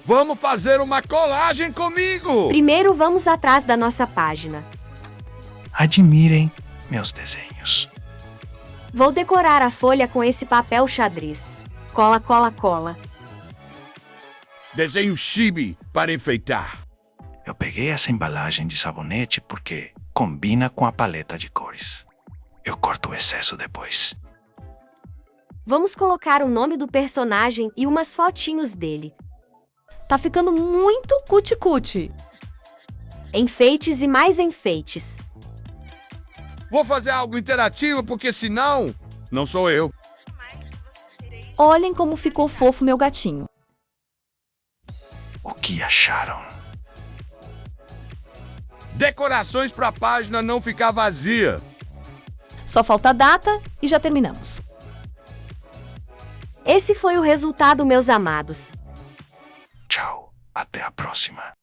Vamos fazer uma colagem comigo! Primeiro vamos atrás da nossa página. Admirem meus desenhos. Vou decorar a folha com esse papel xadrez. Cola, cola, cola. Desenho chibi para enfeitar. Eu peguei essa embalagem de sabonete porque combina com a paleta de cores. Eu corto o excesso depois. Vamos colocar o nome do personagem e umas fotinhos dele. Tá ficando muito cuti-cuti. Enfeites e mais enfeites. Vou fazer algo interativo porque senão, não sou eu. Olhem como ficou fofo meu gatinho. O que acharam? Decorações para a página não ficar vazia. Só falta a data e já terminamos. Esse foi o resultado, meus amados. Tchau, até a próxima.